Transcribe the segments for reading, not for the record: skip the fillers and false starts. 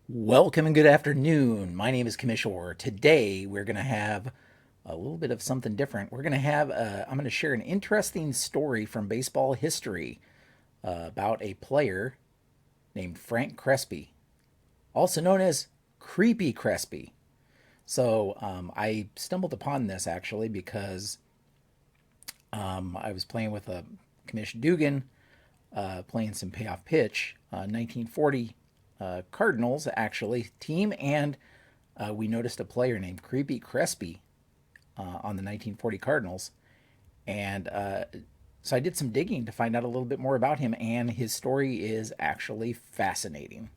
Welcome and good afternoon. My name is Commissioner. Today we're going to have a little bit of something different. I'm going to share an interesting story from baseball history about a player named Frank Crespi, also known as Creepy Crespi. I stumbled upon this actually because I was playing with a Commissioner Dugan, playing some payoff pitch, 1940 Cardinals actually team, and we noticed a player named Creepy Crespi on the 1940 Cardinals, and so I did some digging to find out a little bit more about him, and his story is actually fascinating.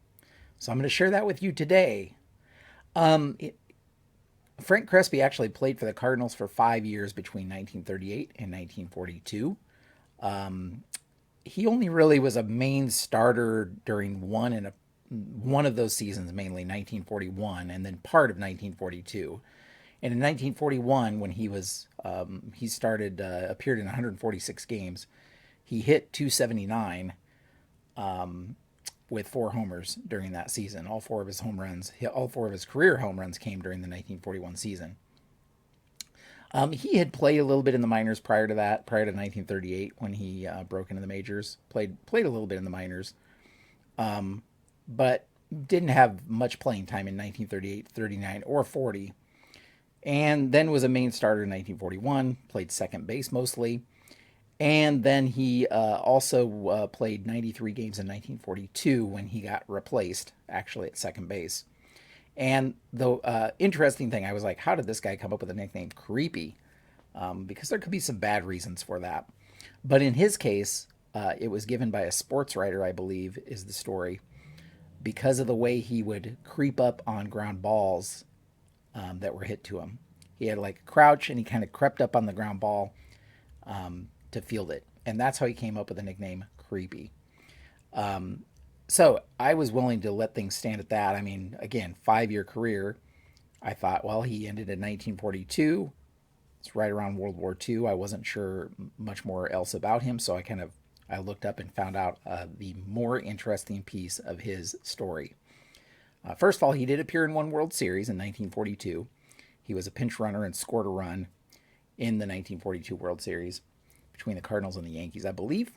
So I'm going to share that with you today. Um, it, Frank Crespi actually played for the Cardinals for 5 years between 1938 and 1942. He only really was a main starter during one of those seasons, mainly 1941, and then part of 1942. And in 1941, when he started appeared in 146 games, he hit 279 with 4 homers during that season. All four of his career home runs came during the 1941 season. He had played a little bit in the minors prior to that, prior to 1938 when he broke into the majors. Played a little bit in the minors, but didn't have much playing time in 1938, 39, or 40. And then was a main starter in 1941, played second base mostly. And then he also played 93 games in 1942 when he got replaced, actually, at second base. And the interesting thing, I was like, how did this guy come up with the nickname Creepy? Because there could be some bad reasons for that. But in his case, it was given by a sports writer, I believe, is the story, because of the way he would creep up on ground balls that were hit to him. He had like a crouch and he kind of crept up on the ground ball to field it. And that's how he came up with the nickname Creepy. So I was willing to let things stand at that. I mean, again, 5 year career. I thought, well, he ended in 1942. It's right around World War II. I wasn't sure much more else about him, so I looked up and found out the more interesting piece of his story. First of all, he did appear in one World Series in 1942. He was a pinch runner and scored a run in the 1942 World Series between the Cardinals and the Yankees, I believe.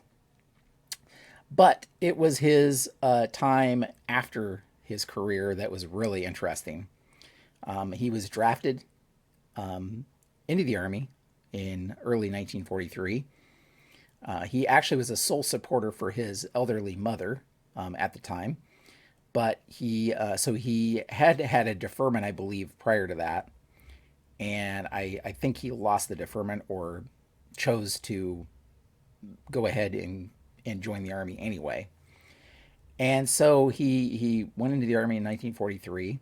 But it was his time after his career that was really interesting. He was drafted into the Army in early 1943. He actually was a sole supporter for his elderly mother at the time, but he had a deferment, I believe, prior to that, and I think he lost the deferment or chose to go ahead and join the Army anyway. And so he went into the Army in 1943,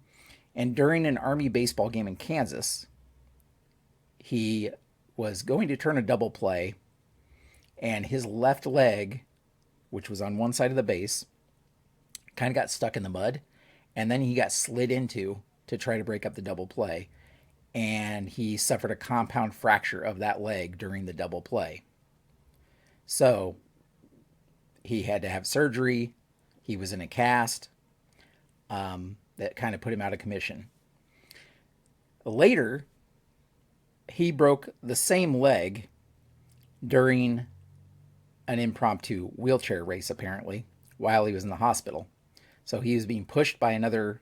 and during an Army baseball game in Kansas, he was going to turn a double play, and his left leg, which was on one side of the base, kind of got stuck in the mud, and then he got slid into to try to break up the double play, and he suffered a compound fracture of that leg during the double play. So he had to have surgery. He was in a cast that kind of put him out of commission. Later, he broke the same leg during an impromptu wheelchair race, apparently, while he was in the hospital. So he was being pushed by another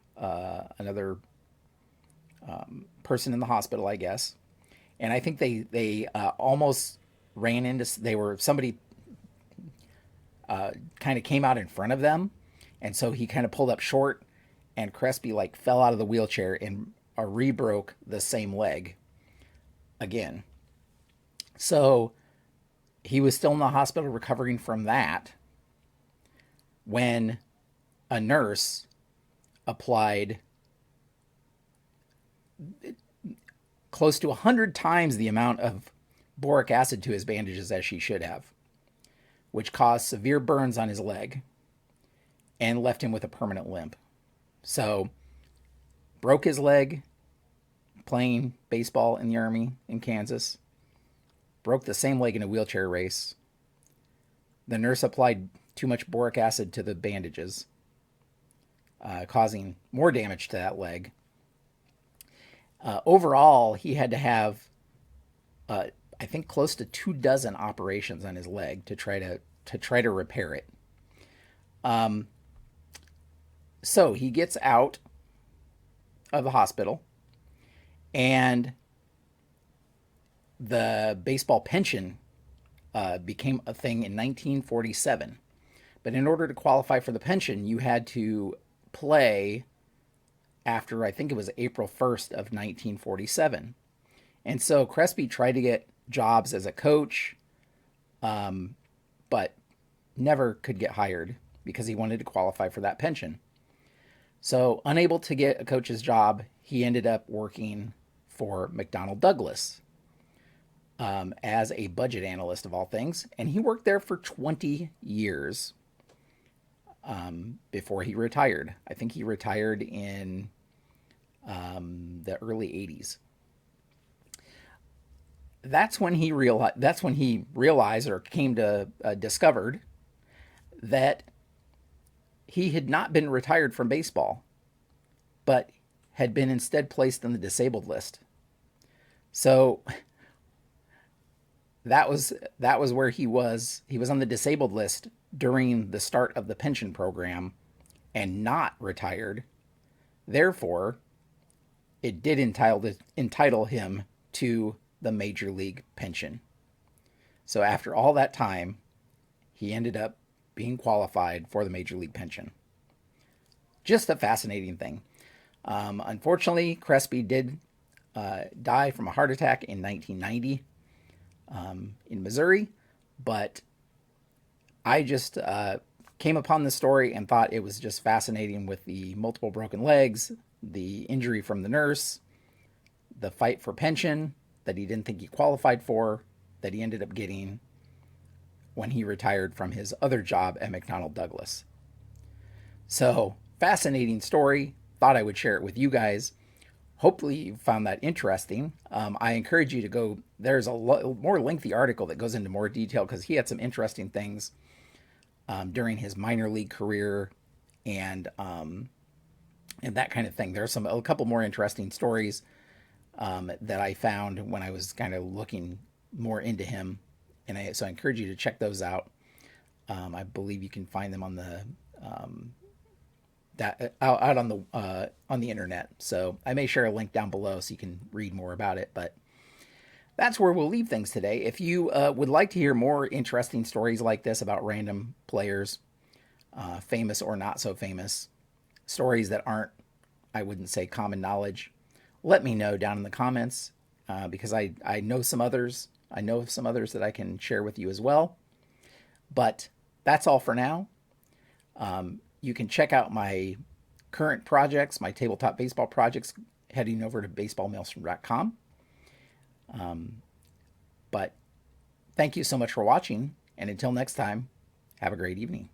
person in the hospital, I guess. And I think they almost ran into somebody kind of came out in front of them, and so he kind of pulled up short, and Crespi like fell out of the wheelchair and rebroke the same leg again. So he was still in the hospital recovering from that when a nurse applied close to 100 times the amount of boric acid to his bandages as she should have, which caused severe burns on his leg and left him with a permanent limp. So, broke his leg playing baseball in the Army in Kansas, broke the same leg in a wheelchair race. The nurse applied too much boric acid to the bandages, causing more damage to that leg. Overall, he had to have, I think, close to 24 operations on his leg to try to repair it. So he gets out of the hospital, and the baseball pension became a thing in 1947. But in order to qualify for the pension, you had to play after, I think it was April 1st of 1947. And so Crespi tried to get jobs as a coach, but never could get hired because he wanted to qualify for that pension. So, unable to get a coach's job, he ended up working for McDonnell Douglas as a budget analyst, of all things. And he worked there for 20 years before he retired. I think he retired in the early 80s. That's when he realized or came to discovered that he had not been retired from baseball, but had been instead placed on the disabled list. So that was where he was. He was on the disabled list during the start of the pension program and not retired. Therefore, it did entitle him to the major league pension. So after all that time, he ended up being qualified for the major league pension. Just a fascinating thing. Unfortunately, Crespi did die from a heart attack in 1990 in Missouri, but I just came upon this story and thought it was just fascinating with the multiple broken legs, the injury from the nurse, the fight for pension that he didn't think he qualified for, that he ended up getting when he retired from his other job at McDonnell Douglas. So, fascinating story. Thought I would share it with you guys. Hopefully you found that interesting. I encourage you to go. There's a more lengthy article that goes into more detail because he had some interesting things during his minor league career and that kind of thing. There's a couple more interesting stories that I found when I was kind of looking more into him. And so I encourage you to check those out. I believe you can find them on the out on the internet. So I may share a link down below so you can read more about it. But that's where we'll leave things today. If you would like to hear more interesting stories like this about random players, famous or not so famous, stories that aren't, I wouldn't say, common knowledge, let me know down in the comments because I know some others. I know of some others that I can share with you as well. But that's all for now. You can check out my current projects, my tabletop baseball projects, heading over to baseballmaelstrom.com. But thank you so much for watching. And until next time, have a great evening.